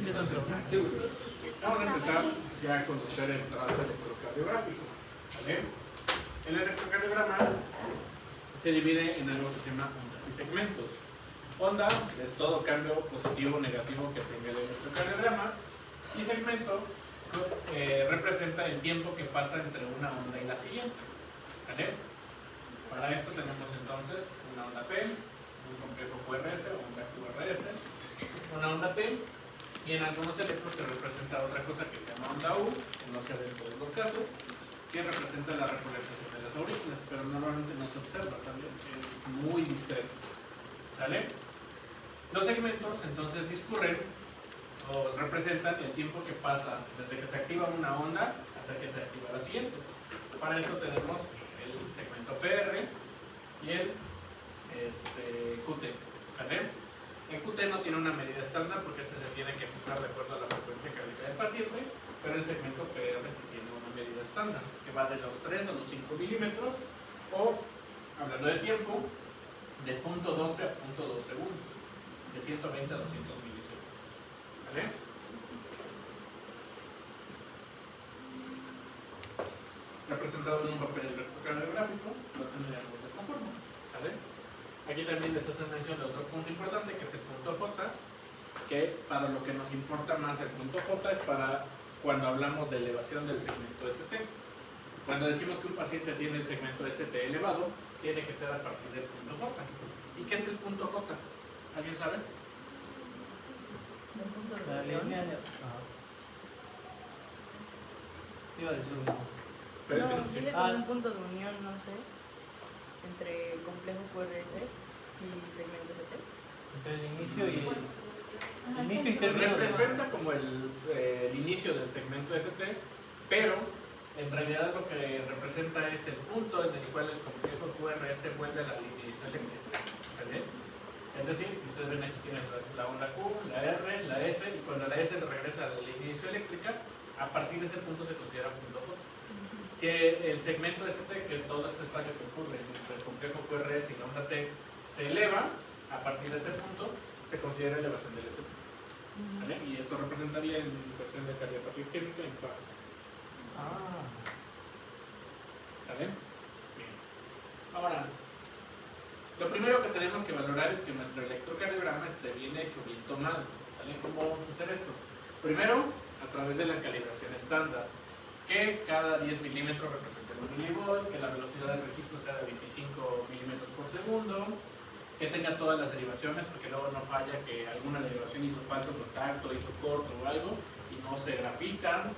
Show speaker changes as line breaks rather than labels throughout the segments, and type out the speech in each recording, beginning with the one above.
Vamos a empezar ya a conocer el trabajo electrocardiográfico. ¿Vale? El electrocardiograma se divide en algo que se llama ondas y segmentos. Onda es todo cambio positivo o negativo que tenga el electrocardiograma, y segmento representa el tiempo que pasa entre una onda y la siguiente. ¿Vale? Para esto tenemos entonces una onda P, un complejo QRS o onda QRS, una onda T, y en algunos electros se representa otra cosa que se llama onda U, que no se ve en todos los casos, que representa la repolarización de las aurículas, pero normalmente no se observa, ¿sale? Es muy discreto. ¿Sale? Los segmentos entonces discurren o representan el tiempo que pasa desde que se activa una onda hasta que se activa la siguiente. Para esto tenemos el segmento PR y el QT. ¿Sale? El QT no tiene una medida estándar porque ese se tiene que ajustar de acuerdo a la frecuencia cardíaca del paciente, pero el segmento PR sí tiene una medida estándar que va de los 3 a los 5 milímetros, o, hablando de tiempo, de 0.12 a 0.2 segundos, de 120 a 200 milisegundos. ¿Vale? Representado en un papel electrocardiográfico, lo tendríamos de esta forma. ¿Vale? Aquí también les hacen mención de otro punto importante, que es el punto J, que para lo que nos importa más el punto J es para cuando hablamos de elevación del segmento ST. Cuando decimos que un paciente tiene el segmento ST elevado, tiene que ser a partir del punto J. ¿Y qué es el punto J? ¿Alguien sabe?
La línea de... Iba a decir lo mismo.
Pero es que
No,
no sé.
dice como un punto de unión, no sé, entre complejo QRS y segmento ST.
Entre el inicio y inicio y término.
Representa como el inicio del segmento ST, pero en realidad lo que representa es el punto en el cual el complejo QRS vuelve a la línea isoeléctrica. ¿Vale? Es decir, si ustedes ven aquí tienen la onda Q, la R, la S, y cuando la S regresa a la línea isoeléctrica, a partir de ese punto se considera punto J. Si el segmento ST, que es todo este espacio que ocurre entre el complejo QRS y la onda T, se eleva, a partir de este punto se considera elevación del ST. ¿Vale? Y esto representaría en cuestión de cardiopatía isquémica infarto. ¿Sale? Bien. Ahora, lo primero que tenemos que valorar es que nuestro electrocardiograma esté bien hecho, bien tomado. ¿Vale? ¿Cómo vamos a hacer esto? Primero, a través de la calibración estándar, que cada 10 milímetros represente 1 milivolt, que la velocidad de registro sea de 25 milímetros por segundo, que tenga todas las derivaciones, porque luego no falla que alguna derivación hizo falso contacto, hizo corto o algo, y no se grafican.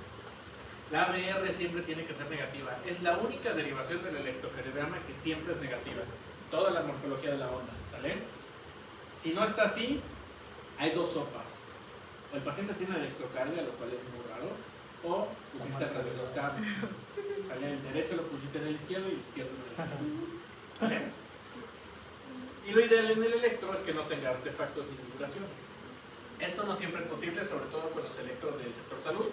La ABR siempre tiene que ser negativa. Es la única derivación del electrocardiograma que siempre es negativa. Toda la morfología de la onda, ¿sale? Si no está así, hay dos sopas. O el paciente tiene dextrocardia, lo cual es muy raro, o pusiste al revés los cables. ¿Sale? El derecho lo pusiste en el izquierdo y el izquierdo en el izquierdo. ¿Sale? Y lo ideal en el electro es que no tenga artefactos ni vibraciones. Esto no siempre es posible, sobre todo con los electros del sector salud,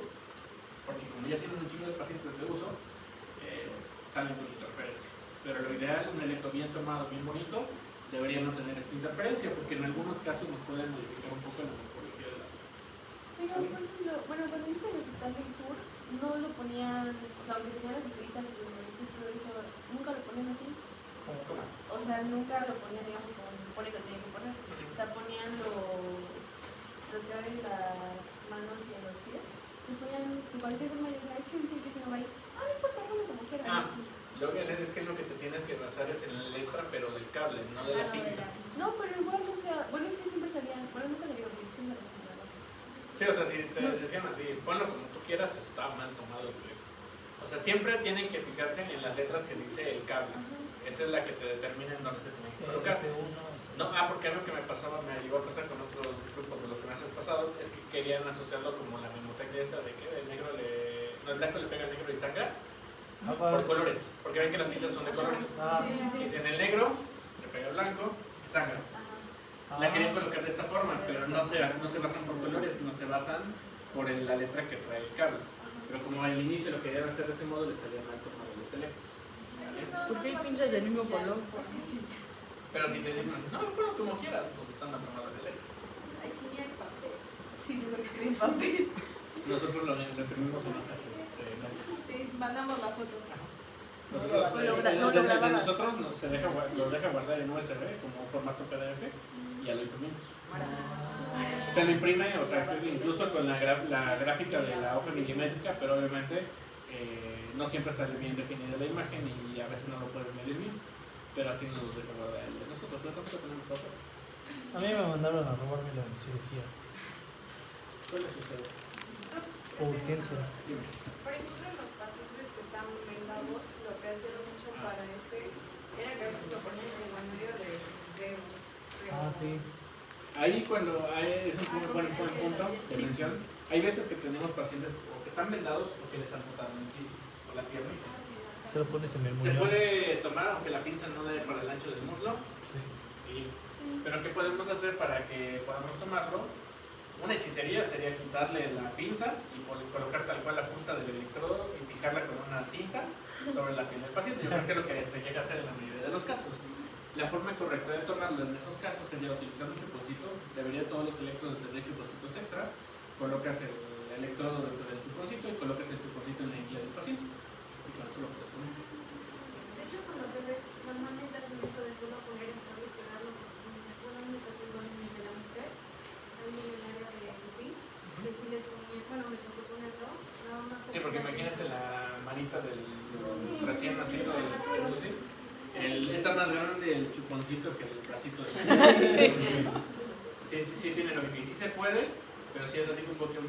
porque como ya tienen un chingo de pacientes de uso, salen con interferencia. Pero lo ideal, un electro bien tomado, bien bonito, debería no tener esta interferencia, porque en algunos casos nos pueden modificar un poco la morfología de las zonas.
Pero, por ejemplo, bueno, cuando viste el Hospital del Sur, no lo ponían, o sea, aunque tenía las figuritas y los numeritos y todo eso, nunca lo ponían así.
¿Cómo?
O sea, nunca lo ponían, digamos, como se supone que lo tenían que poner. O sea, ponían los que abren las manos y en los pies. Y ponían de cualquier forma, y decían, es que dicen que si no va ahí. No importa, ponlo como quieran.
Lo que es que lo que te tienes que basar es en la letra, pero del cable, no de la pinza.
No, pero igual, o sea, bueno, es que siempre salían, bueno, nunca salieron bien, siempre salían.
Sí, o sea, si te decían así, ponlo como tú quieras, está mal tomado el electro. O sea, siempre tienen que fijarse en las letras que dice el cable. Esa es la que te determina en dónde se tiene que colocar. No, porque algo que me pasaba, me llegó a pasar con otros grupos de los semestres pasados, es que querían asociarlo como la memotecnia esta de que el negro el blanco le pega al negro y sangra. Por colores, porque ven que las pizzas son de colores. Y si en el negro le pega al blanco y sangra. La querían colocar de esta forma, pero no se basan por colores, sino se basan por la letra que trae el cable. Pero como al inicio lo querían hacer de ese modo, les salían mal tomados los electros. ¿Vale?
¿Por qué hay pinzas del mismo color?
Pero si te dicen así, no, bueno, como quieras, pues están mal tomados el electro.
Ahí sí ni hay papel. Sí, yo lo escribí en papel.
Nosotros lo imprimimos en hojas blancas.
Sí, mandamos la foto.
Nosotros,
No lo
de
grababas.
nosotros los deja guardar en USB como formato PDF y ya lo imprimimos. Te lo imprime, o sea, incluso con la gráfica de la hoja milimétrica, pero obviamente no siempre sale bien definida la imagen y a veces no lo puedes medir bien, pero así nos deja guardar el de nosotros, pero tampoco tenemos papel.
A mí me mandaron a robármelo en cirugía.
¿Cuál es usted?
O urgencias.
Dime.
Por ejemplo, los pacientes que están vendados, lo que hacían mucho para era que a veces lo ponían como en medio de sus dedos.
Ah, sí.
Ahí cuando es un buen punto de mención, hay veces que tenemos pacientes o que están vendados o que les amputaron el físico o la pierna.
Se lo pones en el
Se
muñón.
puede tomar aunque la pinza no dé para el ancho del muslo.
Sí.
Pero ¿qué podemos hacer para que podamos tomarlo? Una hechicería sería quitarle la pinza y colocar tal cual la punta del electrodo y fijarla con una cinta sobre la piel del paciente. Yo creo que es lo que se llega a hacer en la mayoría de los casos. La forma correcta de tomarlo en esos casos sería utilizar un chuponcito. Debería todos los electrodos tener chuponcitos extra. Colocas el electrodo dentro del chuponcito y colocas el chuponcito en la ingle del paciente. Y con eso lo puedes poner.
De hecho, con los bebés normalmente hacen eso de solo poner el cable y pegarlo, porque si me acuerdo en mi categoría de la mujer, ahí en el área de UCI, que sí les ponía, bueno, me tocó ponerlo, nada más.
Sí, porque imagínate la manita del recién nacido del UCI. Está más grande el chuponcito que el bracito del sí tiene lógica. Y sí se puede, pero sí es así como que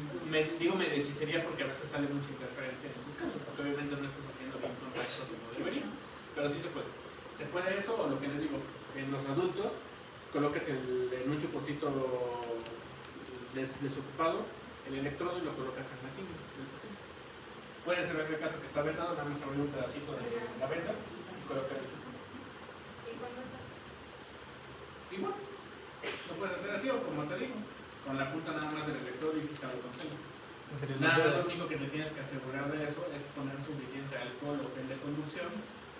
digo medio hechicería porque a veces sale mucha interferencia en tus casos, porque obviamente no estás haciendo bien contacto como debería. Pero sí se puede. Se puede eso, o lo que les digo, en los adultos, coloques en un chuponcito desocupado el electrodo y lo colocas en la cinta del paciente. Puede ser ese caso que está vendado, nada más abrir un pedacito de la venda y colocar el chuponcito.
¿Y cuándo es?
Igual, lo puedes hacer así o como te digo, con la punta nada más del electrodo y fijarlo con tela.
Entre los
Nada, lo
dedos.
único que te tienes que asegurar de eso es poner suficiente alcohol o gel de conducción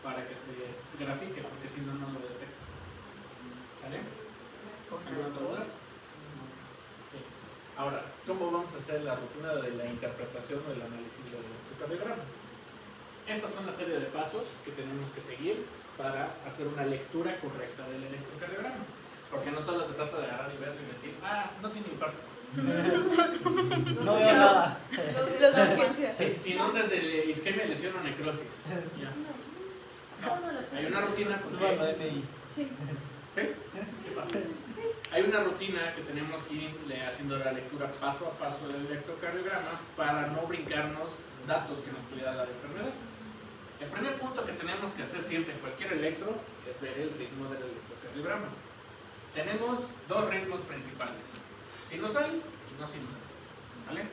para que se grafique, porque si no, no lo detecta. ¿Vale? ¿Alguna otra duda? Sí. Ahora, ¿cómo vamos a hacer la rutina de la interpretación o del análisis del electrocardiograma? Estas son la serie de pasos que tenemos que seguir para hacer una lectura correcta del electrocardiograma. Porque no solo se trata de agarrar y verlo y decir, no tiene infarto.
No veo nada.
Los de urgencias.
Sino desde isquemia, lesión o necrosis. Ya. No. Hay una rutina.
Súbalo a MI.
Sí.
¿Sí? ¿Sí pasa? Hay una rutina que tenemos que ir haciendo la lectura paso a paso del electrocardiograma para no brincarnos datos que nos pudiera dar la enfermedad. El primer punto que tenemos que hacer siempre en cualquier electro es ver el ritmo del electrocardiograma. Tenemos dos ritmos principales, sinusal y no sinusal. ¿Vale?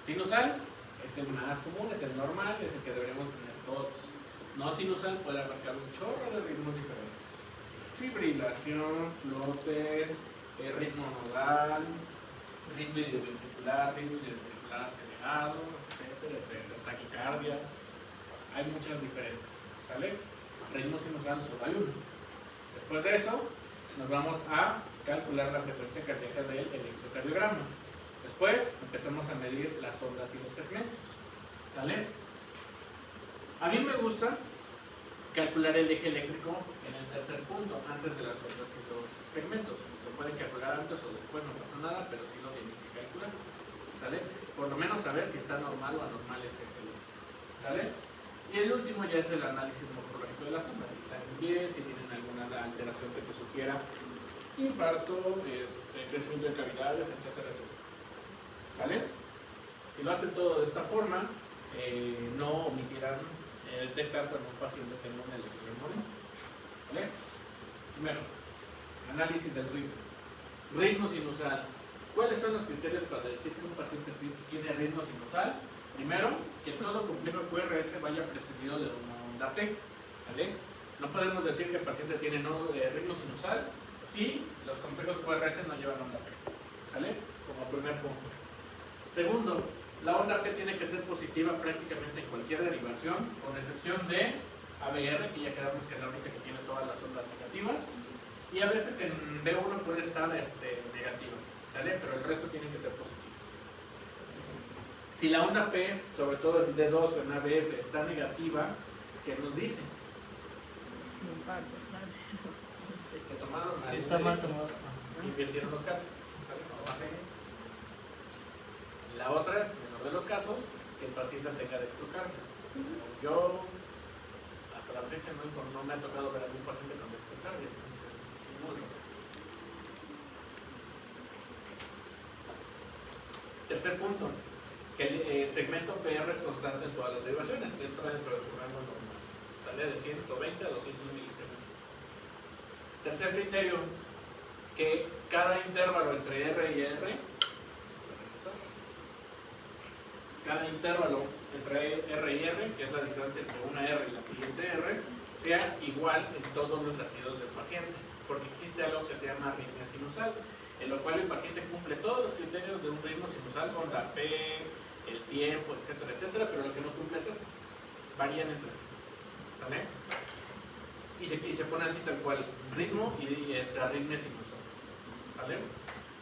Sinusal es el más común, es el normal, es el que deberíamos tener todos. No sinusal puede abarcar un chorro de ritmos diferentes. Fibrilación, flote, ritmo nodal, ritmo idioventricular acelerado, etcétera, etcétera. Taquicardias, hay muchas diferentes, ¿sale? Ritmo sinusal solo hay uno. Después de eso, nos vamos a calcular la frecuencia cardíaca del electrocardiograma. Después empezamos a medir las ondas y los segmentos, ¿sale? A mí me gusta calcular el eje eléctrico en el tercer punto, antes de las ondas y los segmentos. Lo pueden calcular antes o después, no pasa nada, pero sí lo tienen que calcular, ¿sale? Por lo menos saber si está normal o anormal ese eje eléctrico, ¿sale? Y el último ya es el análisis morfológico de las ondas, si están bien, si tienen alguna alteración que te sugiera infarto, crecimiento de cavidades, etcétera, etcétera. ¿Sale? Si lo hacen todo de esta forma, no omitirán detectar cuando un paciente tenga un electrocardiograma. ¿Vale? Primero, análisis del ritmo. Ritmo sinusal. ¿Cuáles son los criterios para decir que un paciente tiene ritmo sinusal? Primero, que todo complejo QRS vaya precedido de una onda T. ¿Vale? No podemos decir que el paciente tiene ritmo sinusal si los complejos QRS no llevan onda P. ¿Vale? Como primer punto. Segundo, la onda P tiene que ser positiva prácticamente en cualquier derivación, con excepción de ABR, que ya quedamos que es la única que tiene todas las ondas negativas, y a veces en B1 puede estar negativa, ¿sale? Pero el resto tienen que ser positivos. Si la onda P, sobre todo en D2 o en ABF, está negativa, ¿qué nos dice? Que tomaron mal
Está mal
electro,
tomado.
invirtieron los cables. ¿Sale? No va a seguir. La otra, menor de los casos, que el paciente tenga dextrocardia. Yo, hasta la fecha, no me ha tocado ver a algún paciente con dextrocardia. Entonces, muy raro. Tercer punto, que el segmento PR es constante en todas las derivaciones, que entra dentro de su rango normal. Sale de 120 a 200 milisegundos. Tercer criterio, que cada intervalo entre R y R, cada intervalo entre R y R, que es la distancia entre una R y la siguiente R, sea igual en todos los latidos del paciente, porque existe algo que se llama arritmia sinusal, en lo cual el paciente cumple todos los criterios de un ritmo sinusal con la P, el tiempo, etcétera, etcétera, pero lo que no cumple es esto, varían entre sí, ¿sale? Y se pone así tal cual, ritmo y arritmia sinusal, ¿sale?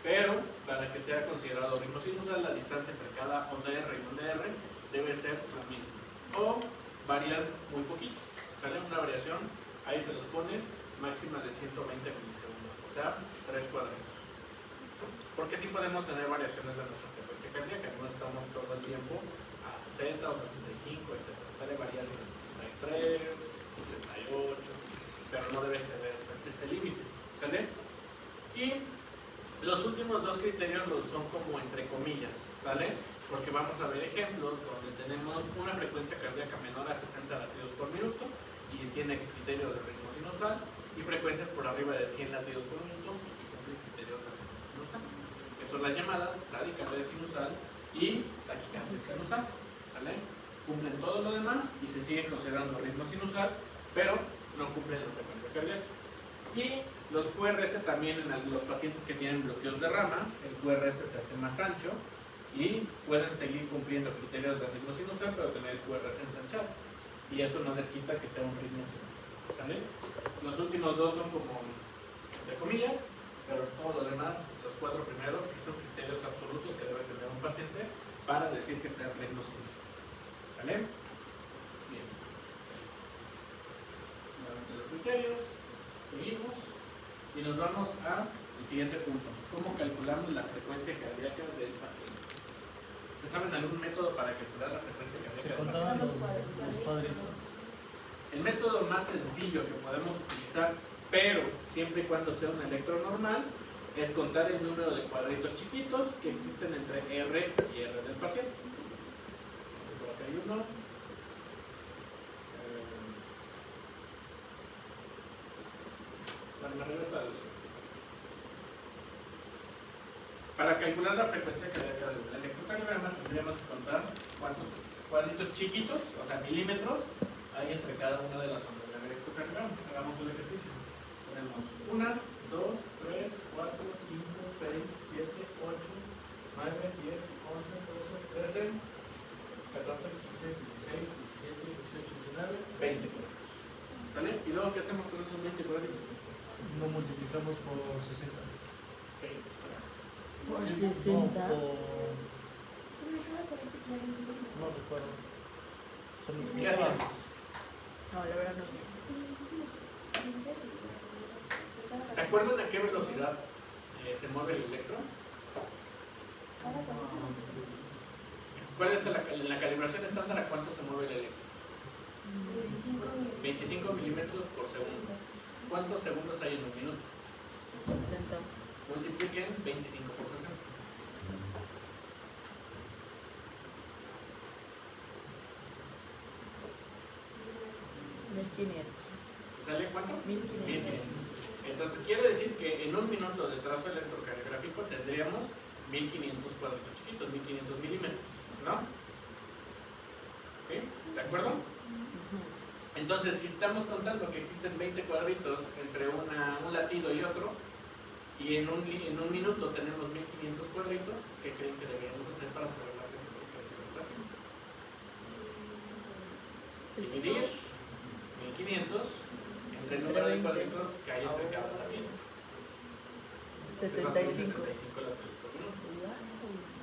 Pero para que sea considerado ritmo sinusal, la distancia entre cada onda R y onda R debe ser la misma, o variar muy poquito, ¿sale? Una variación, ahí se los pone, máxima de 120 milisegundos, o sea, 3 cuadritos. Porque sí podemos tener variaciones de nuestra frecuencia cardíaca, no estamos todo el tiempo a 60 o 65, etc. Sale variando de 63, 68, pero no debe exceder ese límite, ¿sale? Y los últimos dos criterios son como entre comillas, ¿sale? Porque vamos a ver ejemplos donde tenemos una frecuencia cardíaca menor a 60 latidos por minuto y tiene criterios de ritmo sinusal, y frecuencias por arriba de 100 latidos por minuto y cumple criterios de ritmo sinusal, que son las llamadas bradicardia sinusal y taquicardia sinusal, ¿sale? Cumplen todo lo demás y se siguen considerando ritmo sinusal, pero no cumplen la frecuencia cardíaca. Y los QRS también en los pacientes que tienen bloqueos de rama, el QRS se hace más ancho y pueden seguir cumpliendo criterios de ritmo sinusal, pero tener el QRS ensanchado. Y eso no les quita que sea un ritmo sinusal, ¿sale? Los últimos dos son como entre comillas, pero todos los demás, los 4 primeros, sí son criterios absolutos que debe tener un paciente para decir que está en ritmo sinusal, ¿sale? Bien. Nuevamente los criterios. Seguimos y nos vamos al siguiente punto. ¿Cómo calculamos la frecuencia cardíaca del paciente? ¿Se saben algún método para calcular la frecuencia cardíaca
Se
del
contaban
paciente?
los cuadritos.
El método más sencillo que podemos utilizar, pero siempre y cuando sea un electro normal, es contar el número de cuadritos chiquitos que existen entre R y R del paciente. Por acá hay uno. Me regreso para calcular la frecuencia cardíaca del electrocardiograma tendríamos que contar cuántos cuadritos chiquitos, o sea milímetros, hay entre cada una de las ondas del electrocardiograma. Hagamos el ejercicio. Tenemos 1, 2, 3, 4, 5, 6, 7, 8, 9, 10, 11, 12, 13, 14, 15, 16, 17, 18, 19, 20 cuadritos. ¿Sale? ¿Y luego qué hacemos con esos 20 cuadritos?
Lo multiplicamos por 60.
Sí.
Por
No,
60.
no recuerdo. Se
¿Qué
multiplicaba.
hacemos?
No, la verdad no.
¿Se acuerdan de qué velocidad se mueve el electrón? ¿Cuál es la calibración estándar a cuánto se mueve el electrón? 25 milímetros por segundo. ¿Cuántos segundos hay en un minuto?
60.
Multipliquen 25 por 60.
1500.
¿Sale cuánto?
1500.
1500. Entonces quiere decir que en un minuto de trazo electrocardiográfico tendríamos 1500 cuadritos chiquitos, 1500 milímetros, ¿no? ¿Sí? ¿De acuerdo? Entonces, si estamos contando que existen 20 cuadritos entre un latido y otro, y en un minuto tenemos 1500 cuadritos, ¿qué creen que deberíamos hacer para saber la frecuencia cardíaca del paciente? Dividir 1500 entre el número de cuadritos que hay entre cada latido.
75.
75 latidos por minuto.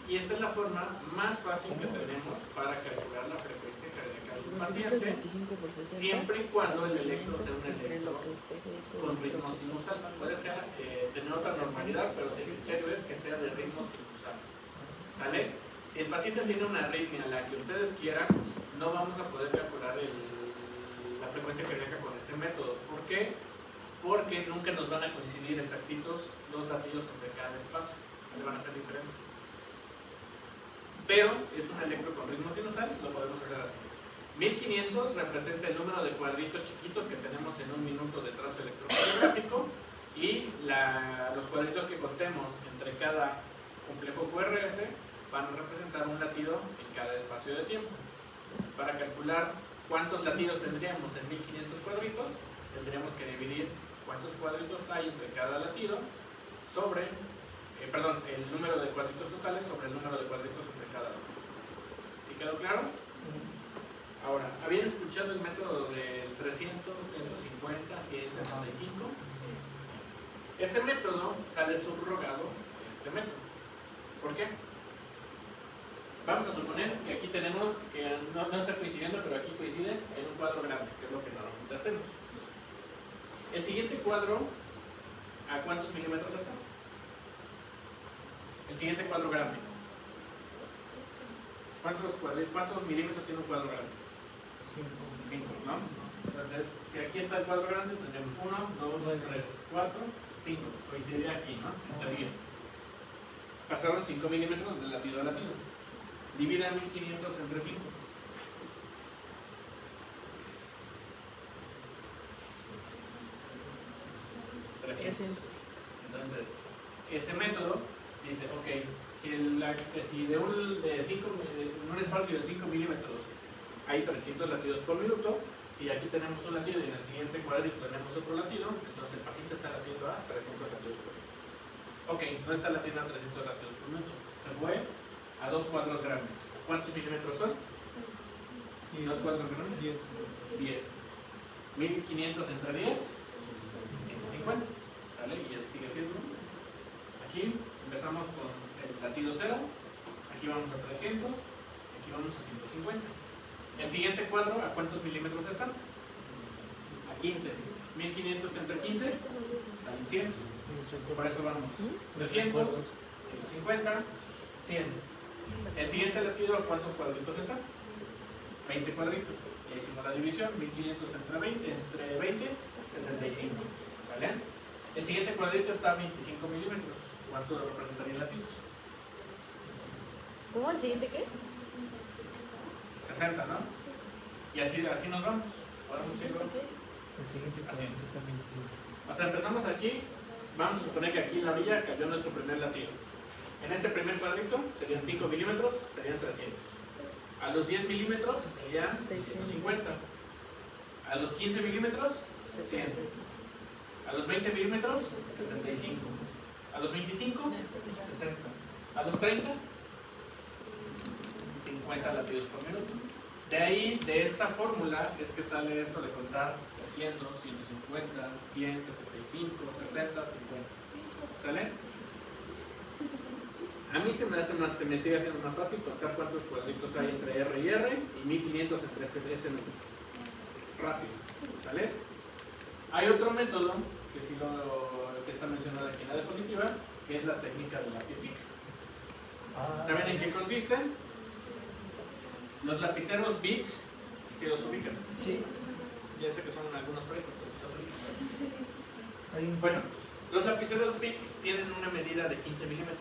Y esa es la forma más fácil que tenemos para calcular la frecuencia cardíaca del paciente,
25 por 60.
siempre y cuando el electro sea un
Entre
electro
lo que pegue y todo
con
lo
ritmo
que-
sinusal. Puede ser tener otra normalidad, pero el criterio es que sea de ritmo sinusal. ¿Sale? Si el paciente tiene una arritmia, la que ustedes quieran, no vamos a poder calcular la frecuencia cardíaca con ese método. ¿Por qué? Porque nunca nos van a coincidir exactitos los latidos entre cada espacio. Le van a ser diferentes. Pero si es un electro con ritmo sinusal, lo podemos hacer así. 1500 representa el número de cuadritos chiquitos que tenemos en un minuto de trazo electrocardiográfico y los cuadritos que contemos entre cada complejo QRS van a representar un latido en cada espacio de tiempo. Para calcular cuántos latidos tendríamos en 1500 cuadritos, tendríamos que dividir cuántos cuadritos hay entre cada latido sobre, el número de cuadritos totales sobre el número de cuadritos entre cada latido. ¿Sí quedó claro? Ahora, ¿habían escuchado el método del 300, 150, 100, 75? Ese método sale subrogado de este método. ¿Por qué? Vamos a suponer que aquí tenemos, que no está coincidiendo, pero aquí coincide en un cuadro grande, que es lo que normalmente hacemos. El siguiente cuadro, ¿a cuántos milímetros está? El siguiente cuadro grande. ¿Cuántos milímetros tiene un cuadro grande? 5, ¿no? Entonces, si aquí está el cuadro grande, tendremos 1, 2, 3, 4, 5. Coincidiría aquí, ¿no? En teoría. Pasaron 5 milímetros de latido a latido. Divida 1500 entre 5. Entonces, ese método dice, ok, si en un espacio de 5 milímetros hay 300 latidos por minuto, si aquí tenemos un latido y en el siguiente cuadrito tenemos otro latido, entonces el paciente está latiendo a 300 latidos por minuto. Ok, no está latiendo a 300 latidos por minuto, se fue a 2 cuadros grandes. ¿Cuántos milímetros son? ¿2 cuadros grandes? 10. 1500 entre 10, 150. ¿Sale? Y eso sigue siendo. Aquí empezamos con el latido 0, aquí vamos a 300, aquí vamos a 150. El siguiente cuadro, ¿a cuántos milímetros están? A 15. 1500 entre 15, salen 100. Por eso vamos 300, 150, 100. El siguiente latido, ¿a cuántos cuadritos está? 20 cuadritos. Ya hicimos la división, 1500 entre 20, 75. ¿Vale? El siguiente cuadrito está a 25 milímetros. ¿Cuánto representaría latidos?
¿Cómo el siguiente qué?
60, ¿no? Y así nos vamos. ¿Podemos decirlo?
El siguiente cuadrito está 25.
O sea, empezamos aquí. Vamos a suponer que aquí en la orilla cayó nuestro primer latido. En este primer cuadrito serían 5 milímetros, serían 300. A los 10 milímetros serían 150. A los 15 milímetros, 100. A los 20 milímetros, 65. A los 25, 60. A los 30, 50 latidos por minuto. De ahí, de esta fórmula, es que sale eso de contar 300, 150, 100, 75, 60, 50. ¿Sale? A mí se me sigue haciendo más fácil contar cuántos cuadritos hay entre R y R y 1500 entre ese número. Rápido. ¿Sale? Hay otro método que está mencionado aquí en la diapositiva, que es la técnica del lápiz Bic. ¿Saben en qué consisten? Los lapiceros Bic, si los ubican.
Sí.
Ya sé que son algunos precios, pero si los ubican.
Hay un...
Bueno, los lapiceros Bic tienen una medida de 15 milímetros.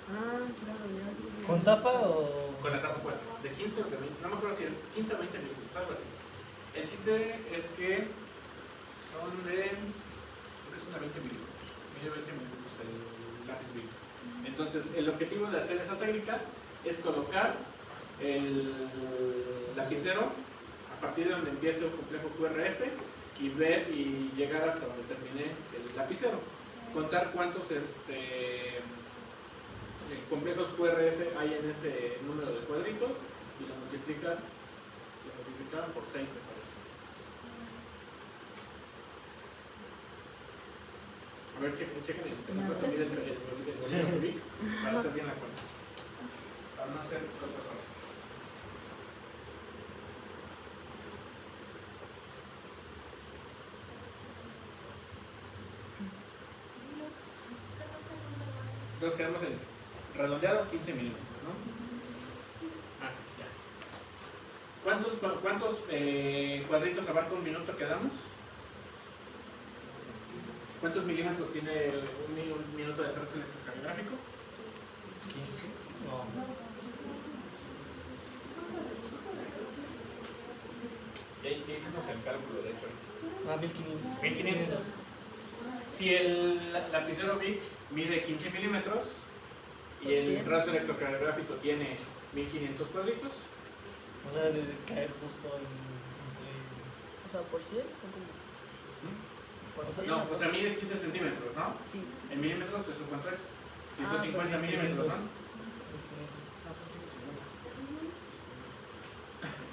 Ah, claro, ya.
¿Con tapa o...?
Con la tapa puesta. De 15 o de 20, no me acuerdo si era 15 o 20 milímetros, algo así. El chiste es que son de... creo que son de 20 milímetros. Mide 20 milímetros el lápiz Bic. Entonces, el objetivo de hacer esa técnica es colocar el lapicero a partir de donde empiece el complejo QRS y ver y llegar hasta donde termine el lapicero. Contar cuántos complejos QRS hay en ese número de cuadritos y lo multiplican por 6, me parece. A ver, chequen el internet cuánto mide el bolígrafo Bic para hacer bien la cuenta. Para no hacer cosas raras. Entonces quedamos en redondeado 15 milímetros, ¿no? Ah, sí, ya. ¿Cuántos cuadritos abarca un minuto que damos? ¿Cuántos milímetros tiene un minuto de trazo electrocardiográfico?
15. No.
Ya hicimos el cálculo, de hecho.
Ah, 1500.
1500. Si el lapicero Bic mide 15 milímetros y el trazo electrocardiográfico tiene 1500 cuadritos,
O sea, debe de caer justo entre.
O sea, por 100.
O sea,
no, o sea, mide 15 centímetros, ¿no?
Sí.
En milímetros, ¿eso cuánto es? 150 milímetros, ¿no?
1500.
Ah, son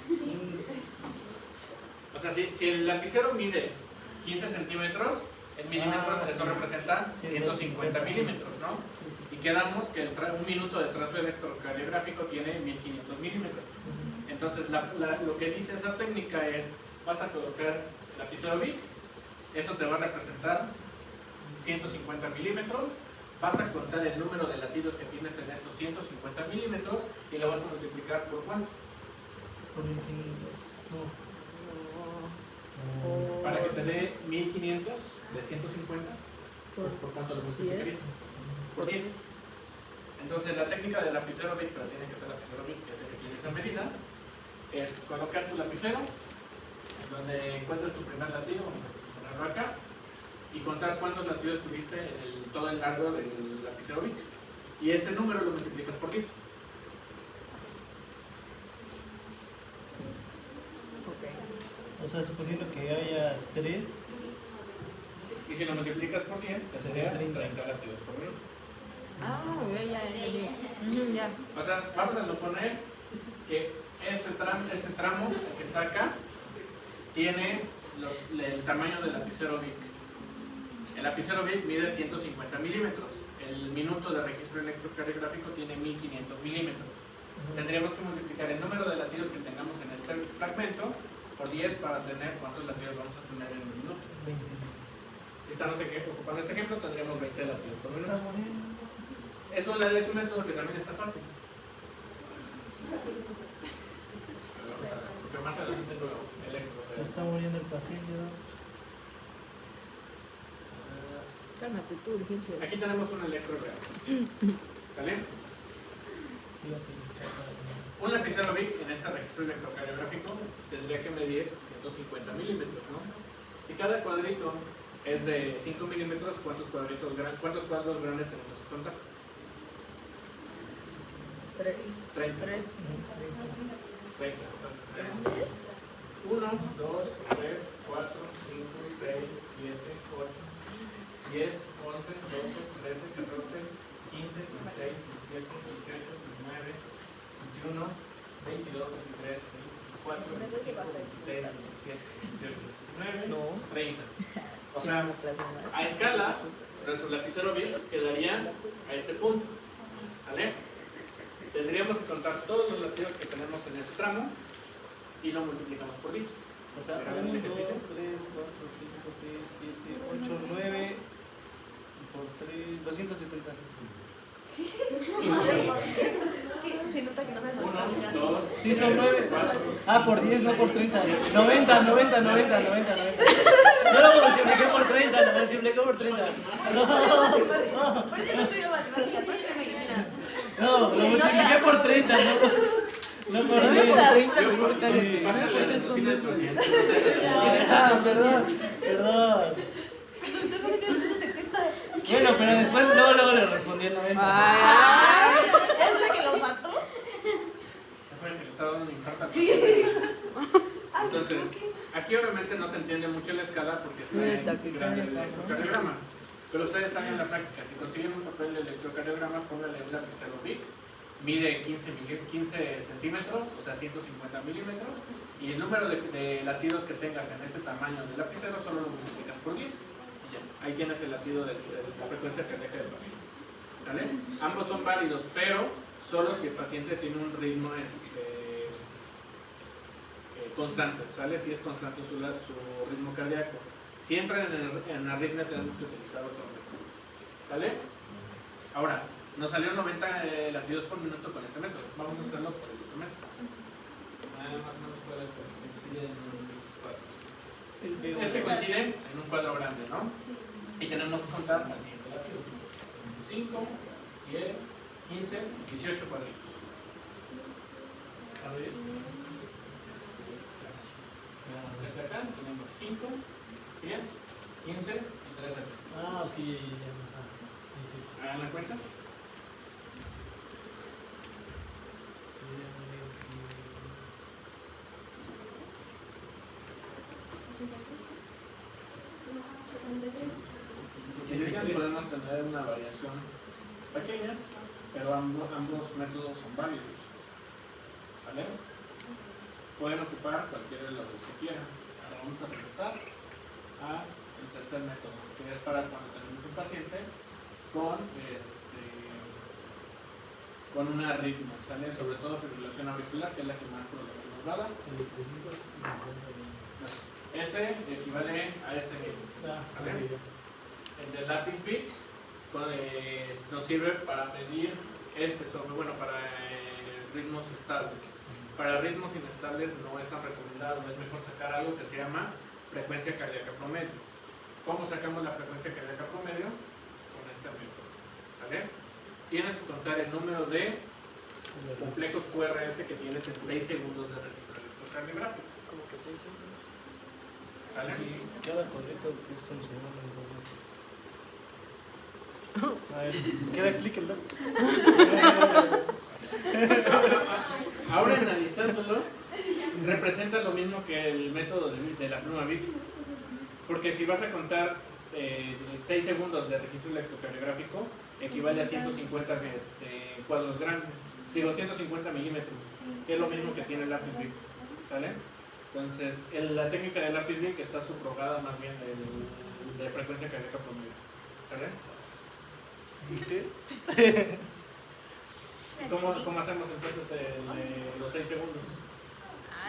150. O sea, si el lapicero mide 15 centímetros, en milímetros eso
sí.
representa 150
sí.
milímetros, ¿no?
Sí.
Y quedamos que un minuto de trazo electrocardiográfico tiene 1500 milímetros. Entonces, lo que dice esa técnica es, vas a colocar el lapicero Bic, eso te va a representar 150 milímetros, vas a contar el número de latidos que tienes en esos 150 milímetros y lo vas a multiplicar por cuánto.
Por 1500. No.
Para que te dé 1500 de 150, ¿por cuánto lo multiplicarías? Por 10. Entonces, la técnica del lapicero Bic, pero tiene que ser lapicero Bic, que es el que tiene esa medida, es colocar tu lapicero donde encuentres tu primer latido, vamos a ponerlo acá, y contar cuántos latidos tuviste en todo el largo del lapicero Bic. Y ese número lo multiplicas por 10.
O sea, suponiendo que haya 3.
Y si lo multiplicas por 10, te
Sería
tendrías 30
30
latidos por minuto.
Ah, ya.
O sea, vamos a suponer que este tramo que está acá tiene el tamaño del lapicero Bic. El lapicero Bic mide 150 milímetros. El minuto de registro electrocardiográfico tiene 1500 milímetros. Tendríamos que multiplicar el número de latidos que tengamos en este fragmento por 10 para tener cuántos latidos vamos a tener en un minuto.
20.
Si estamos ocupando este ejemplo, tendríamos 20 latidos por
Se
minuto.
está muriendo.
Eso es un método que también está fácil. Vamos a ver, porque más adelante tengo el electro.
Se está muriendo el paciente. ¿No?
Cálmate tú, urgencia.
Aquí tenemos un electro real. ¿Sale? Un lapicero Bic en este registro electrocardiográfico tendría que medir 150 milímetros, ¿no? Si cada cuadrito es de 5 milímetros, ¿cuántos cuadros grandes tenemos que contar?
3.
30.
3.
30. 1, 2, 3, 4, 5, 6, 7, 8, 10, 11, 12, 13, 14, 15, 16, 17, 18, 19, 21, 22, 23, 24, 25, 26, 27, 28, 29,
No.
30. O sea, a escala, nuestro lapicero Bic quedaría a este punto. ¿Sale? Tendríamos que contar todos los latidos que tenemos en este tramo y lo multiplicamos por 10.
O sea, 1, 2, 3, 4, 5, 6, 7, 8, 9. Por 3, 270.
Se nota que no sabes
1, 2,
Sí, son 9.
4.
Ah, por 10, no por 30. 90. No lo multipliqué por 30, lo multipliqué por 30.
Por eso no estudio matemáticas, por eso es medicina.
No, lo multipliqué por 30, no por 10. Sí.
Pásale la cocina del paciente.
Ah, perdón. Bueno, pero después luego le respondí el 90.
¿Ya es la que lo mató?
Recuerden que le estaba dando un infarto al Entonces, aquí obviamente no se entiende mucho la escala porque está en grande el electrocardiograma. Pero ustedes hagan la práctica. Si consiguen un papel de electrocardiograma, pónganle un lapicero Bic. Mide 15 centímetros, o sea 150 milímetros. Y el número de latidos que tengas en ese tamaño de lapicero solo lo multiplicas por 10. Y ya, ahí tienes el latido de la frecuencia cardíaca del paciente. ¿Sale? Ambos son válidos, pero solo si el paciente tiene un ritmo constante, ¿sale? Si es constante su ritmo cardíaco. Si entra en arritmia tenemos que utilizar otro método. ¿Sale? Ahora, nos salieron 90 latidos por minuto con este método. Vamos a hacerlo por el otro método. Más o menos puede ser. Coincide en un cuadro. Este coincide en un cuadro grande, ¿no? Y tenemos que contar al siguiente latido. 5, 10, 15, 18 cuadritos. A ver. Tenemos este acá, tenemos 5, 10, 15 y 3 aquí.
Ah, ok, ya.
¿Hagan la cuenta? Si fijan, podemos tener una variación pequeña, pero ambos métodos son válidos. ¿Vale? Pueden ocupar cualquiera de los que quieran. Ahora vamos a regresar al tercer método, que es para cuando tenemos un paciente con una arritmia, ¿sale? Sobre todo fibrilación auricular, que es la que más problemas nos va a dar. Ese equivale a este mismo, ¿sale? El del lápiz Bic nos sirve para medir para ritmos estables. Para ritmos inestables no es tan recomendado, es mejor sacar algo que se llama frecuencia cardíaca promedio. ¿Cómo sacamos la frecuencia cardíaca promedio? Con este método, ¿sale? Tienes que contar el número de complejos QRS que tienes en 6 segundos de registro electrocardiográfico.
Como que 6 segundos.
¿Sale?
Sí, cada cuadrito es un segundo, entonces. A ver, ¿qué explica el doctor?
Ahora analizándolo, representa lo mismo que el método de la pluma Bic. Porque si vas a contar 6 segundos de registro electrocardiográfico, equivale a 150 cuadros grandes, 150 milímetros, que es lo mismo que tiene el lápiz Bic. ¿Sale? Entonces, la técnica del lápiz Bic está subrogada más bien de frecuencia cardíaca promedio. ¿Sale?
¿Viste?
¿Cómo hacemos entonces los 6 segundos?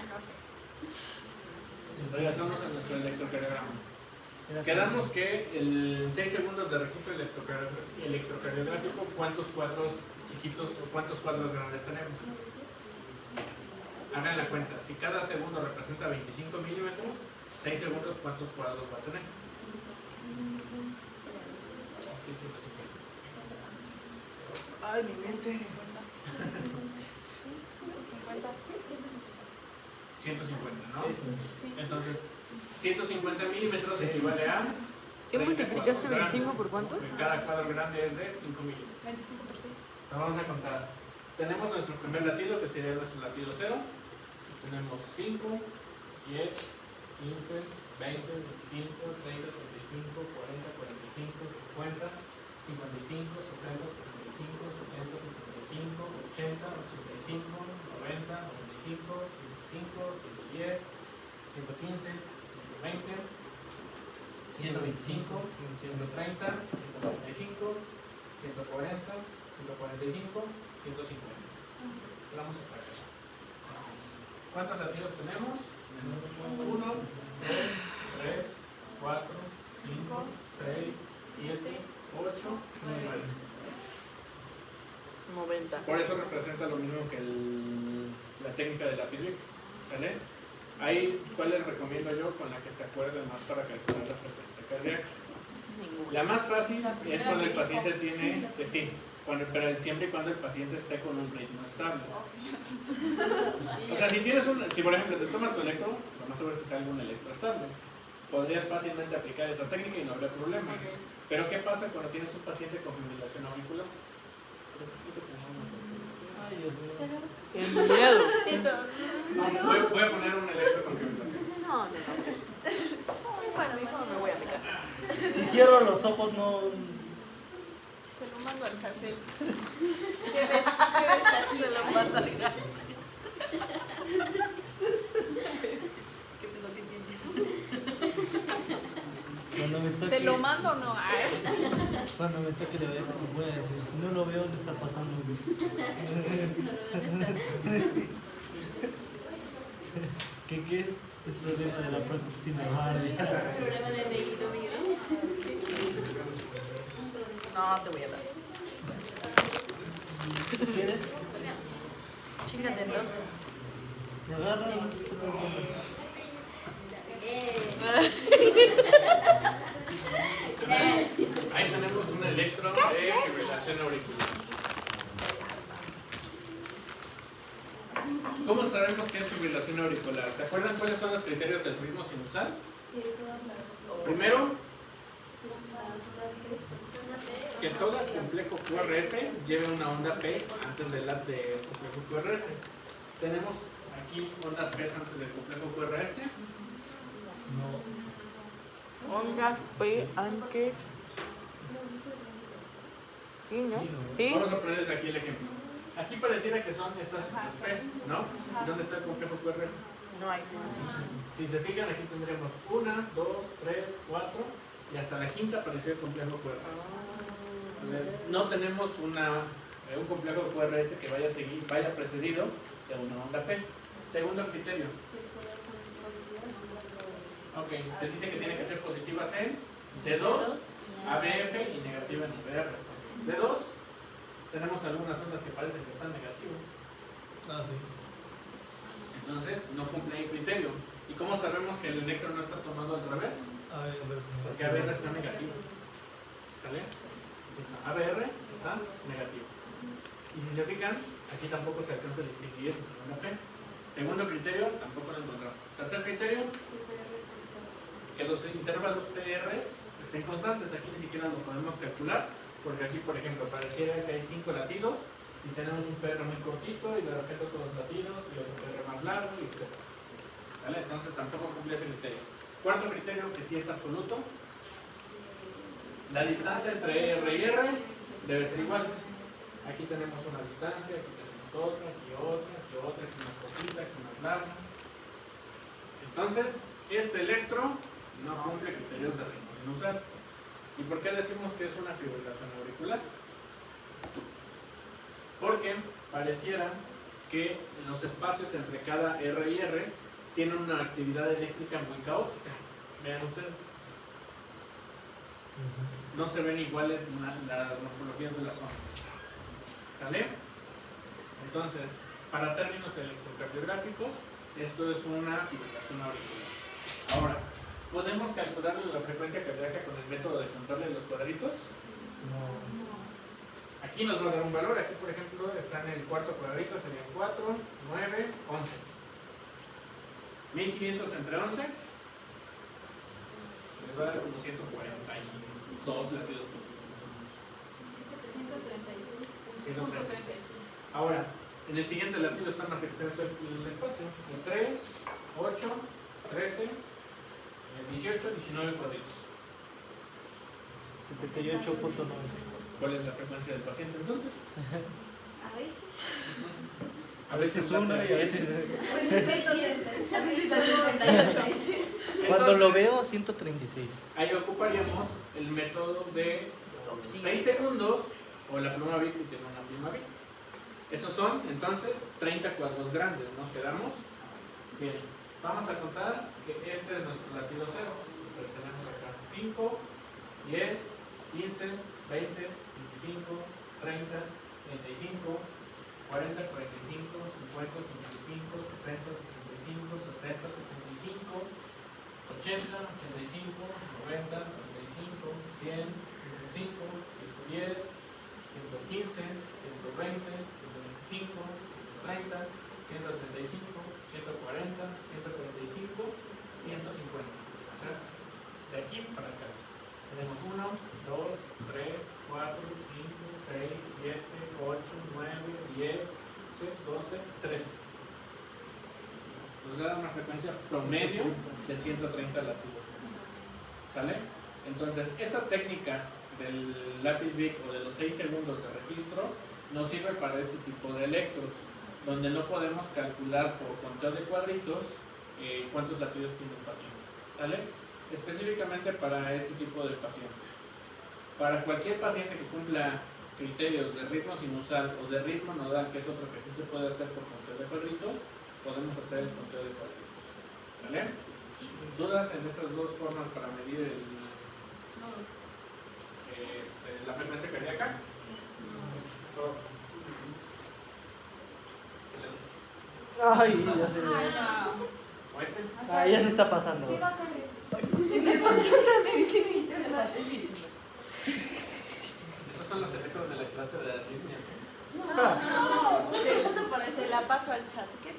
No sé.
Regresamos a nuestro electrocardiograma. Quedamos que en 6 segundos de registro electrocardiográfico, ¿cuántos cuadros chiquitos o cuántos cuadros grandes tenemos? Hagan la cuenta. Si cada segundo representa 25 milímetros, 6 segundos, ¿cuántos cuadros va a tener? 150.
Ay, mi mente.
150, ¿no?
Eso.
Entonces, 150 milímetros equivale a...
¿Qué multiplicaste 25 por cuánto?
Cada cuadro grande es de 5 milímetros.
25 por 6.
Lo vamos a contar. Tenemos nuestro primer latido, que sería nuestro latido 0. Tenemos 5, 10, 15, 20, 25, 30, 35, 40, 45, 50, 55, 60, 65, 70, 75, 80, 85, 90, 95, 105, 110, 115, 120, 125, 130, 145, 140, 145, 150. Vamos a acá. ¿Cuántos latidos tenemos? 1, 2, 3, 4, 5, 6, 7, 8, 9.
90.
Por eso representa lo mismo que la técnica de lápiz Bic, ¿vale? Ahí, ¿cuál les recomiendo yo con la que se acuerden más para calcular la frecuencia cardíaca? La más fácil es cuando el paciente tiene, pero siempre y cuando el paciente esté con un ritmo estable. O sea, si por ejemplo te tomas tu electro, lo más seguro es que sea algún electro estable. Podrías fácilmente aplicar esa técnica y no habría problema. Pero ¿qué pasa cuando tienes un paciente con fibrilación auricular?
Ay, Dios mío.
El miedo.
No, voy a poner un electro con fibrilación.
No. Bueno, mejor me voy a mi casa.
Si cierro los ojos, no.
Se lo mando al Hassel. ¿Qué ves? Así se lo pasa al gas.
¿Qué te lo entiendes?
Cuando me
¿Te lo mando o no? Ah,
Cuando me toque le voy a decir, si no lo veo, le está pasando. ¿Qué es? Es problema de la próxima guardia.
Problema de México mío.
no, te voy a dar.
¿Quieres?
Chíngate entonces.
Me agarra, no te estoy preguntando.
Ahí tenemos un electro de fibrilación auricular. ¿Cómo sabemos que es fibrilación auricular? ¿Se acuerdan cuáles son los criterios del ritmo sinusal? Primero, que todo el complejo QRS lleve una onda P antes del complejo QRS. Tenemos aquí ondas P antes del complejo QRS.
No.
Onda P, aunque. ¿Sí, no? ¿Sí?
Vamos a ponerles aquí el ejemplo. Aquí pareciera que son estas ondas P, ¿no? ¿Dónde está el complejo QRS?
No hay.
Si se fijan, aquí tendremos 1, 2, 3, 4 y hasta la quinta apareció el complejo QRS. Entonces, no tenemos un complejo QRS que vaya precedido de una onda P. Segundo criterio. Ok, te dice que tiene que ser positivas en D2, ABF y negativa en IBR. D2, tenemos algunas ondas que parecen que están negativas.
Ah, sí.
Entonces, no cumple el criterio. ¿Y cómo sabemos que el electro no está tomado al revés?
A ver.
Porque ABR está negativo. ¿Sale? ABR está negativo. Y si se fijan, aquí tampoco se alcanza a distinguir una P. Segundo criterio, tampoco lo encontramos. Tercer criterio, que los intervalos PRs estén constantes. Aquí ni siquiera lo podemos calcular, porque aquí, por ejemplo, pareciera que hay 5 latidos y tenemos un PR muy cortito y de repente otros latidos y otro PR más largo, etc. ¿Vale? Entonces tampoco cumple ese criterio. Cuarto criterio, que sí es absoluto, la distancia entre R y R debe ser igual. Aquí tenemos una distancia, aquí tenemos otra, aquí otra, aquí otra, aquí más cortita, aquí más larga. Entonces, este electro no cumple criterios de ritmo sinusal. ¿Y por qué decimos que es una fibrilación auricular? Porque pareciera que los espacios entre cada R y R tienen una actividad eléctrica muy caótica. Vean ustedes. No se ven iguales las morfologías de las ondas. ¿Sale? Entonces, para términos electrocardiográficos, esto es una fibrilación auricular. Ahora, ¿podemos calcular la frecuencia cardíaca con el método de control de los cuadritos?
No.
Aquí nos va a dar un valor. Aquí, por ejemplo, está en el cuarto cuadrito, serían 4, 9, 11. 1500 entre 11 les va a dar como 142 latidos por minuto, más o menos. 136. Ahora, en el siguiente latido está más extenso el espacio. 3, 8, 13, 18, 19 cuadritos.
78.9.
¿Cuál es la frecuencia del paciente entonces?
A veces.
A veces
Uno y a veces.
A veces 78.
Cuando lo veo, 136.
Ahí ocuparíamos el método de 6 segundos o la pluma Vic si tiene una pluma Vic. Esos son entonces 30 cuadros grandes, ¿no? ¿Quedamos? Bien, vamos a contar que este es nuestro latido cero. Entonces tenemos acá 5, 10, 15, 20, 25, 30, 35, 40, 45, 50, 55, 60, 65, 70, 75, 80, 85, 90, 95, 100, 105, 110, 115, 120, 125, 130, 135, 140, 145, 150. O sea, de aquí para acá. Tenemos 1, 2, 3, 4, 5, 6, 7, 8, 9, 10, 12, 13. Nos da una frecuencia promedio de 130 latidos. ¿Sale? Entonces, esa técnica del lápiz Bic o de los 6 segundos de registro nos sirve para este tipo de electrodos, donde no podemos calcular por conteo de cuadritos cuántos latidos tiene el paciente. ¿Sale? específicamente para este tipo de pacientes. Para cualquier paciente que cumpla criterios de ritmo sinusal o de ritmo nodal, que es otro que sí se puede hacer por conteo de cuadritos, podemos hacer el conteo de cuadritos. ¿Vale? ¿Dudas en esas dos formas para medir la frecuencia cardíaca?
Ay, ya se.
¿O este?
Ay, ya se está pasando.
Sí, va a correr.
Estos son los efectos de la clase de arritmias.
Se la paso al chat. ¿Qué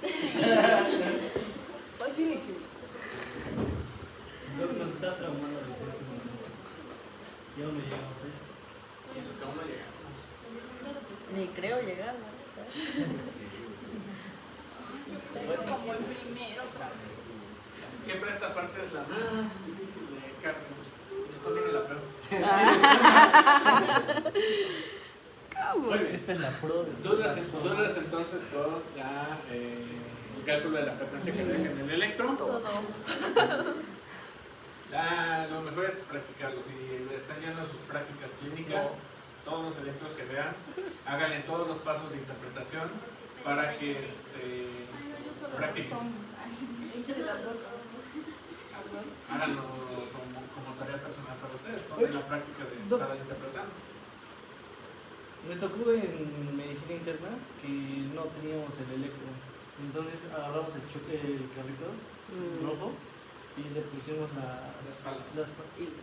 Nos está traumando desde este momento. Ya no llegamos allá.
Y eso que aún no llegamos.
Ni creo llegar, la neta. Como el primero otra vez.
Siempre esta parte es la más difícil de cardio. Después viene la peor. Muy bien.
Esta es la pro de
Dudas entonces con el cálculo de la frecuencia cardíaca en el electro.
Todos.
Lo mejor es practicarlo. Si están yendo a sus prácticas clínicas, todos los electros que vean, háganle todos los pasos de interpretación para que practiquen. Háganlo como tarea personal para ustedes, tomen la práctica de estar interpretando.
Me tocó en medicina interna que no teníamos el electro. Entonces agarramos el carrito rojo y le pusimos las palas.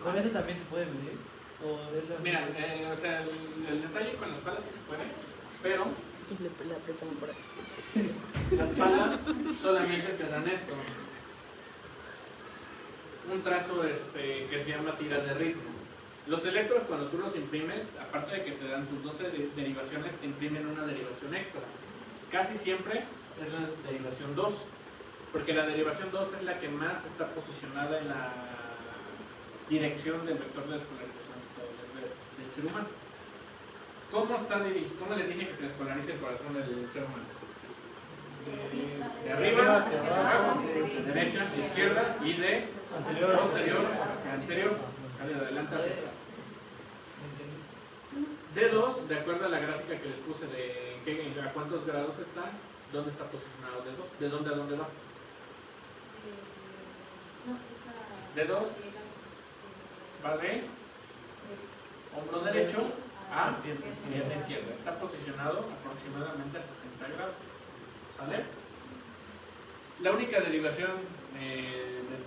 ¿Con eso también se puede medir?
Mira, o sea, el detalle con las palas sí se puede, pero
Le apretamos por ahí.
las palas solamente te dan esto. Un trazo que se llama tira de ritmo. Los electros, cuando tú los imprimes, aparte de que te dan tus 12 derivaciones, te imprimen una derivación extra. Casi siempre es la derivación 2, porque la derivación 2 es la que más está posicionada en la dirección del vector de despolarización del ser humano. ¿Cómo les dije que se despolariza el corazón del ser humano? De arriba hacia abajo, de derecha hacia izquierda y de posterior hacia anterior, de adelante hacia atrás. D2, de acuerdo a la gráfica que les puse de a cuántos grados está, ¿dónde está posicionado D2? ¿De dónde a dónde va? D2 va de hombro derecho a pierna izquierda. Está posicionado aproximadamente a 60 grados. ¿Sale? La única derivación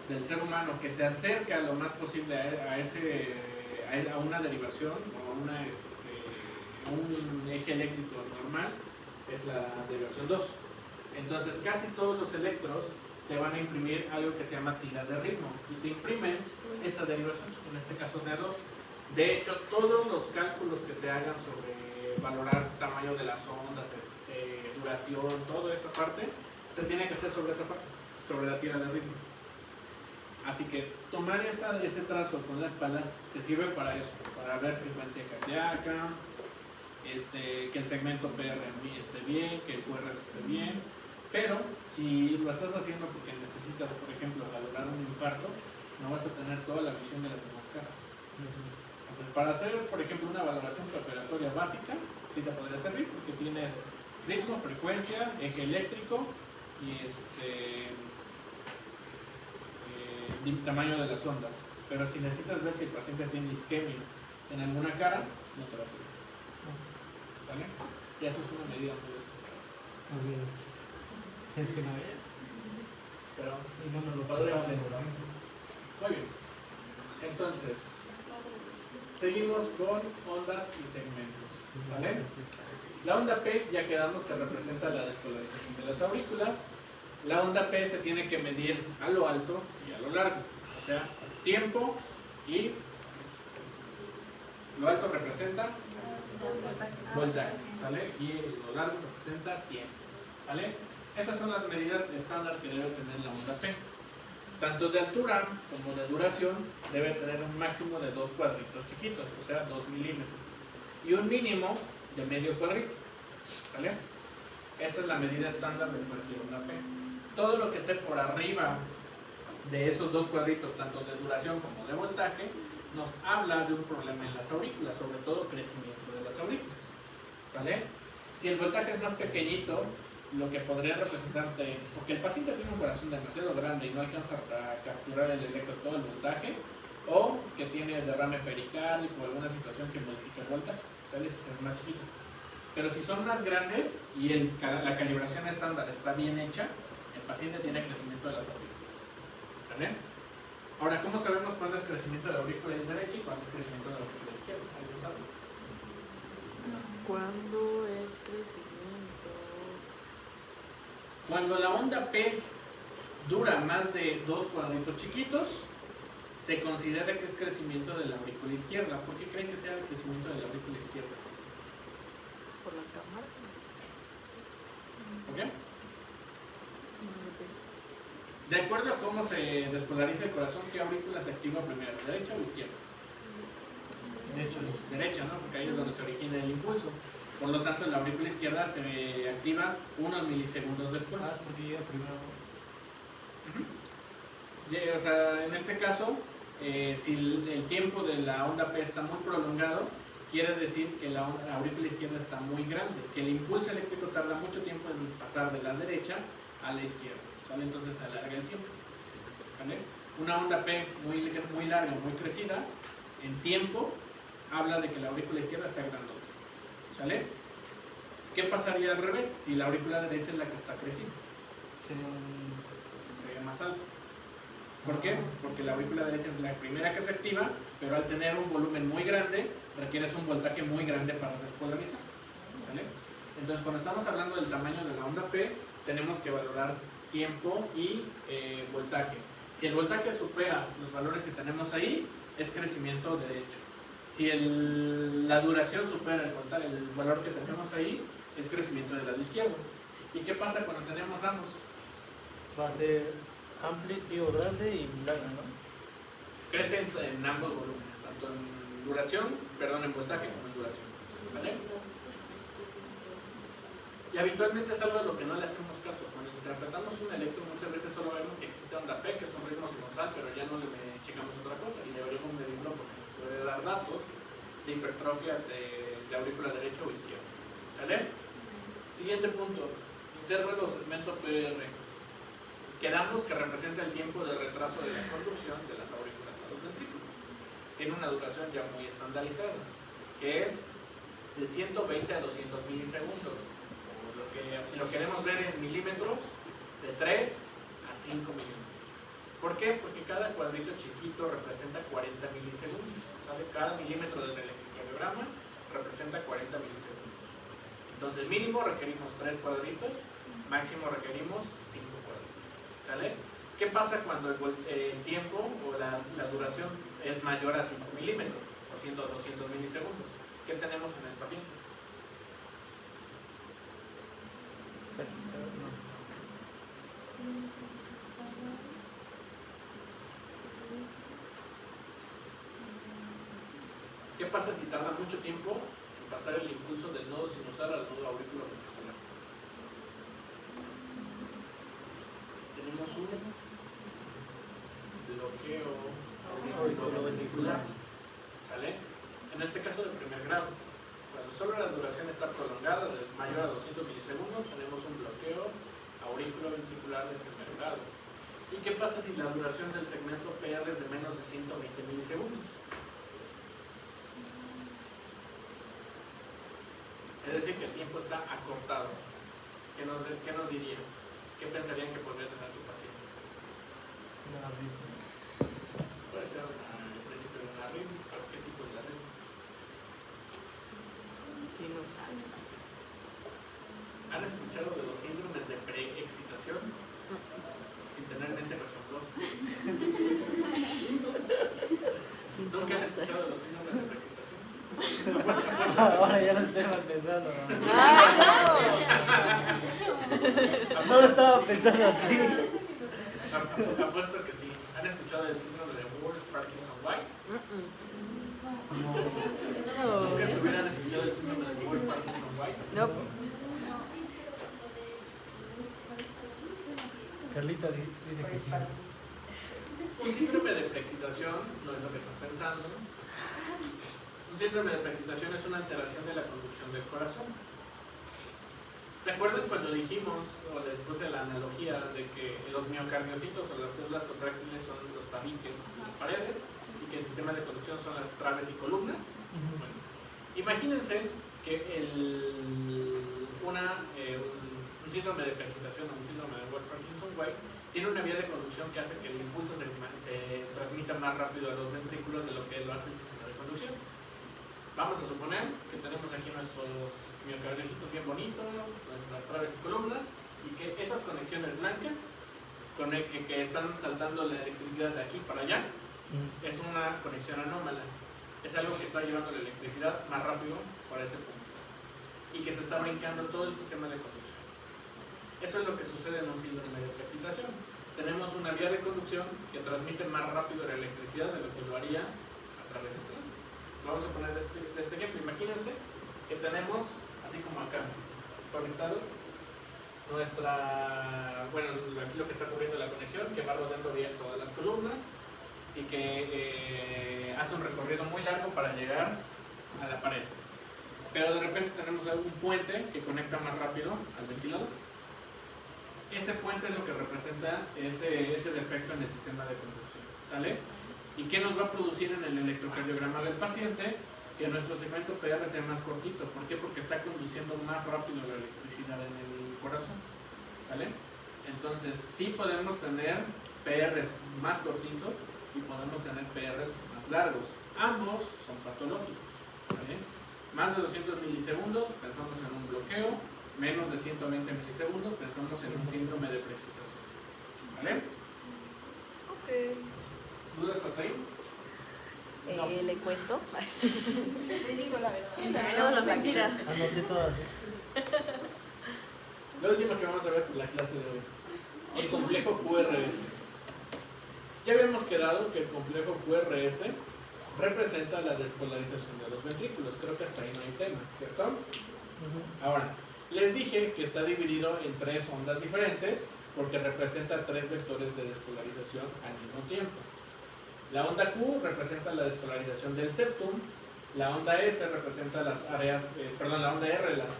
del ser humano que se acerca lo más posible a una derivación o a un eje eléctrico normal es la derivación 2. Entonces casi todos los electros te van a imprimir algo que se llama tira de ritmo y te imprimen esa derivación, en este caso D2. De hecho, todos los cálculos que se hagan sobre valorar tamaño de las ondas, duración, toda esa parte, se tiene que hacer sobre esa parte, sobre la tira de ritmo. Así que tomar ese trazo con las palas te sirve para eso, para ver frecuencia cardíaca, que el segmento PRMI esté bien, que el QRS esté bien. Pero si lo estás haciendo porque necesitas, por ejemplo, valorar un infarto, no vas a tener toda la visión de las demás caras. Entonces, para hacer, por ejemplo, una valoración preoperatoria básica, sí te podría servir porque tienes ritmo, frecuencia, eje eléctrico y tamaño de las ondas. Pero si necesitas ver si el paciente tiene isquemia en alguna cara, no te va a servir. ¿Vale? Y eso es una medida muy desesperada.
Es que no había.
Pero
Y no nos los
podríamos
pasaban.
muy bien. Entonces, seguimos con ondas y segmentos. ¿Vale? La onda P ya quedamos que representa la despolarización de las aurículas. La onda P se tiene que medir a lo alto y a lo largo. O sea, tiempo y lo alto representa voltaje, ¿vale? Y lo largo representa tiempo, ¿vale? Esas son las medidas estándar que debe tener la onda P. Tanto de altura como de duración debe tener un máximo de 2 cuadritos chiquitos, o sea, 2 milímetros. Y un mínimo de medio cuadrito, ¿vale? Esa es la medida estándar de cualquier onda P. Todo lo que esté por arriba de esos dos cuadritos, tanto de duración como de voltaje, nos habla de un problema en las aurículas, sobre todo crecimiento de las aurículas. ¿Sale? Si el voltaje es más pequeñito, lo que podría representarte es, porque el paciente tiene un corazón demasiado grande y no alcanza a capturar el electro todo el voltaje, o que tiene derrame pericárdico o alguna situación que modifique el voltaje, ¿sale? Si son más chiquitas. Pero si son más grandes y la calibración estándar está bien hecha, el paciente tiene crecimiento de las aurículas. ¿Sale? Ahora, ¿cómo sabemos cuándo es crecimiento de la aurícula derecha y cuándo es crecimiento de la aurícula izquierda? ¿Alguien sabe?
¿Cuándo es crecimiento?
Cuando la onda P dura más de dos cuadritos chiquitos, se considera que es crecimiento de la aurícula izquierda. ¿Por qué creen que sea el crecimiento de la aurícula izquierda?
¿Por la cámara?
¿Por qué?
No sé.
De acuerdo a cómo se despolariza el corazón, ¿qué aurícula se activa primero? ¿Derecha o izquierda? Derecha, ¿no? Porque ahí es donde se origina el impulso. Por lo tanto, la aurícula izquierda se activa unos milisegundos después.
Ah, porque llega primero.
O sea, en este caso, si el tiempo de la onda P está muy prolongado, quiere decir que la aurícula izquierda está muy grande, que el impulso eléctrico tarda mucho tiempo en pasar de la derecha a la izquierda, ¿sale? Entonces se alarga el tiempo, ¿vale? Una onda P muy larga, muy crecida, en tiempo, habla de que la aurícula izquierda está grandota, ¿sale? ¿Qué pasaría al revés si la aurícula derecha es la que está creciendo? Sería más alto. ¿Por qué? Porque la aurícula derecha es la primera que se activa, pero al tener un volumen muy grande, requieres un voltaje muy grande para despolarizar, ¿vale? Entonces, cuando estamos hablando del tamaño de la onda P, tenemos que valorar tiempo y voltaje. Si el voltaje supera los valores que tenemos ahí, es crecimiento derecho. Si la duración supera el valor que tenemos ahí, es crecimiento del lado izquierdo. ¿Y qué pasa cuando tenemos ambos?
Va a ser amplio, grande y larga, ¿no?
Crecen en ambos volúmenes, tanto en en voltaje como en duración, ¿vale? Y habitualmente es algo a lo que no le hacemos caso. Cuando interpretamos un electro, muchas veces solo vemos que existe onda P, que es un ritmo sinusal, pero ya no le checamos otra cosa y deberíamos medirlo porque nos puede dar datos de hipertrofia de aurícula derecha o izquierda, ¿vale? Siguiente punto, intervalo o segmento PR. Quedamos que representa el tiempo de retraso de la conducción de las aurículas a los ventrículos. Tiene una duración ya muy estandarizada, que es de 120 a 200 milisegundos. Si lo queremos ver en milímetros, de 3 a 5 milímetros. ¿Por qué? Porque cada cuadrito chiquito representa 40 milisegundos. ¿Sale? Cada milímetro del electrocardiograma representa 40 milisegundos. Entonces, mínimo requerimos 3 cuadritos, máximo requerimos 5 cuadritos. ¿Sale? ¿Qué pasa cuando el tiempo o la duración es mayor a 5 milímetros, o siendo 200 milisegundos? ¿Qué tenemos en el paciente? ¿Qué pasa si tarda mucho tiempo en pasar el impulso del nodo sinusal al nodo auriculoventricular? Tenemos un bloqueo auriculoventricular, ¿sale? En este caso de primer grado. Cuando solo la duración está prolongada, de mayor a 200 milisegundos, tenemos un bloqueo auriculoventricular de primer grado. ¿Y qué pasa si la duración del segmento PR es de menos de 120 milisegundos? Es decir, que el tiempo está acortado. ¿Qué nos diría? ¿Qué pensarían que podría tener su paciente? Puede ser el principio de una arritmia, pero ¿qué tipo de arritmia?
Sinusal.
¿Han escuchado de los síndromes de preexcitación? Sin tener mente cochambrosa. ¿Nunca han escuchado de los síndromes de preexcitación?
Ahora ya lo estoy pensando.
¡Ah,
No lo estaba pensando así.
Apuesto que sí. ¿Han escuchado del síndrome de Ward-Parkinson-White? ¿Nunca se hubieran escuchado el síndrome de Ward-Parkinson-White?
No.
Carlita dice que sí.
Un síndrome de preexcitación no es lo que están pensando. Un síndrome de preexcitación es una alteración de la conducción del corazón. ¿Se acuerdan cuando dijimos, o les puse la analogía de que los miocardiocitos o las células contráctiles son los tabiques y las paredes y que el sistema de conducción son las traves y columnas? Bueno, imagínense que un síndrome de preexcitación o un síndrome de Ward-Parkinson-White tiene una vía de conducción que hace que el impulso se transmita más rápido a los ventrículos de lo que lo hace el sistema de conducción. Vamos a suponer que tenemos aquí nuestros miocardiocitos bien bonitos, nuestras traves y columnas, y que esas conexiones blancas que están saltando la electricidad de aquí para allá es una conexión anómala. Es algo que está llevando la electricidad más rápido por ese punto y que se está brincando todo el sistema de conducción. Eso es lo que sucede en un síndrome de preexcitación. Tenemos una vía de conducción que transmite más rápido la electricidad de lo que lo haría a través de este. Vamos a poner este ejemplo. Imagínense que tenemos, así como acá, conectados aquí lo que está cubriendo la conexión, que va rodeando bien todas las columnas y que hace un recorrido muy largo para llegar a la pared. Pero de repente tenemos un puente que conecta más rápido al ventilador. Ese puente es lo que representa ese defecto en el sistema de conducción, ¿sale? ¿Y qué nos va a producir en el electrocardiograma del paciente? Que nuestro segmento PR sea más cortito. ¿Por qué? Porque está conduciendo más rápido la electricidad en el corazón, ¿vale? Entonces sí podemos tener PRs más cortitos y podemos tener PRs más largos. Ambos son patológicos, ¿vale? Más de 200 milisegundos pensamos en un bloqueo, menos de 120 milisegundos pensamos en un síndrome de preexcitación, ¿vale?
Ok.
¿Dudas hasta ahí? No.
¿Le cuento?
Te digo la verdad.
No, las mentiras.
Anoté todas.
Lo último que vamos a ver por la clase de hoy. El complejo QRS. Ya habíamos quedado que el complejo QRS representa la despolarización de los ventrículos. Creo que hasta ahí no hay tema, ¿cierto? Ahora, les dije que está dividido en 3 ondas diferentes porque representa 3 vectores de despolarización al mismo tiempo. La onda Q representa la despolarización del septum, la onda S representa las áreas, la onda R las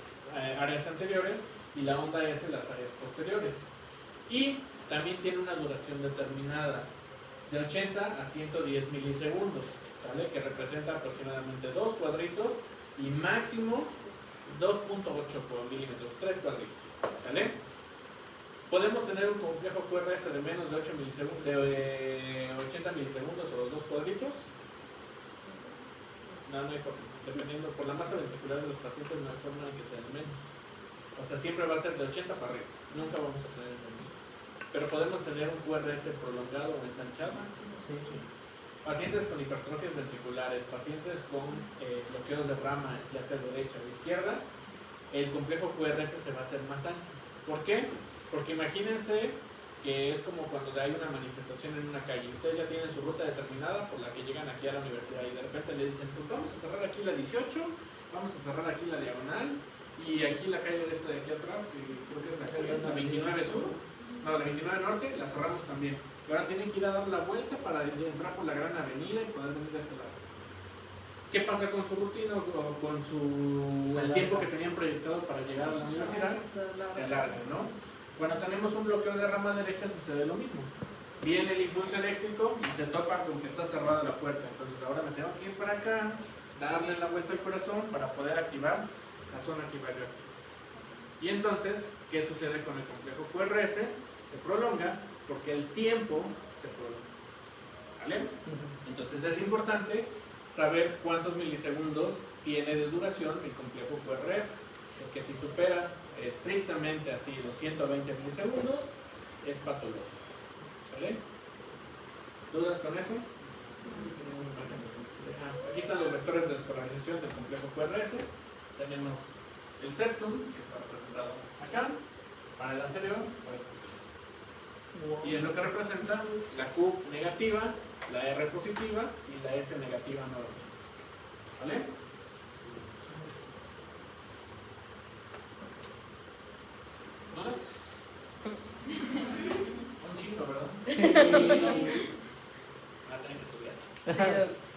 áreas anteriores y la onda S las áreas posteriores. Y también tiene una duración determinada de 80 a 110 milisegundos, ¿vale? Que representa aproximadamente 2 cuadritos y máximo 2.8 milímetros, 3 cuadritos, ¿vale? Podemos tener un complejo QRS de menos de 8 milisegundos, de 80 milisegundos o 2 cuadritos. No hay forma. Dependiendo por la masa ventricular de los pacientes, no hay forma de que sea de menos. O sea, siempre va a ser de 80 para arriba. Nunca vamos a tener menos. Pero podemos tener un QRS prolongado o ensanchado.
Sí.
Pacientes con hipertrofias ventriculares, pacientes con bloqueos de rama, ya sea derecha o izquierda, el complejo QRS se va a hacer más ancho. ¿Por qué? Porque imagínense que es como cuando hay una manifestación en una calle. Ustedes ya tienen su ruta determinada por la que llegan aquí a la universidad y de repente les dicen, pues vamos a cerrar aquí la 18, vamos a cerrar aquí la diagonal y aquí la calle de esta de aquí atrás, que creo que es la calle la 29 sur, no, la 29 norte, la cerramos también. Y ahora tienen que ir a dar la vuelta para entrar por la gran avenida y poder venir de este lado. ¿Qué pasa con su rutina o con el tiempo que tenían proyectado para llegar a la universidad? Se alarga, ¿no? Cuando tenemos un bloqueo de rama derecha sucede lo mismo. Viene el impulso eléctrico y se topa con que está cerrada la puerta. Entonces ahora me tengo que ir para acá, darle la vuelta al corazón para poder activar la zona que iba yo. Y entonces, ¿qué sucede con el complejo QRS? Se prolonga porque el tiempo se prolonga. ¿Vale? Entonces es importante saber cuántos milisegundos tiene de duración el complejo QRS. Porque si supera estrictamente así los 120 milisegundos, es patológico. ¿Vale? ¿Dudas con eso? Aquí están los vectores de despolarización del complejo QRS. Tenemos el septum, que está representado acá, para el anterior, para el posterior. Y es lo que representa la Q negativa, la R positiva y la S negativa normal. ¿Vale? Un chingo, ¿verdad?
Sí,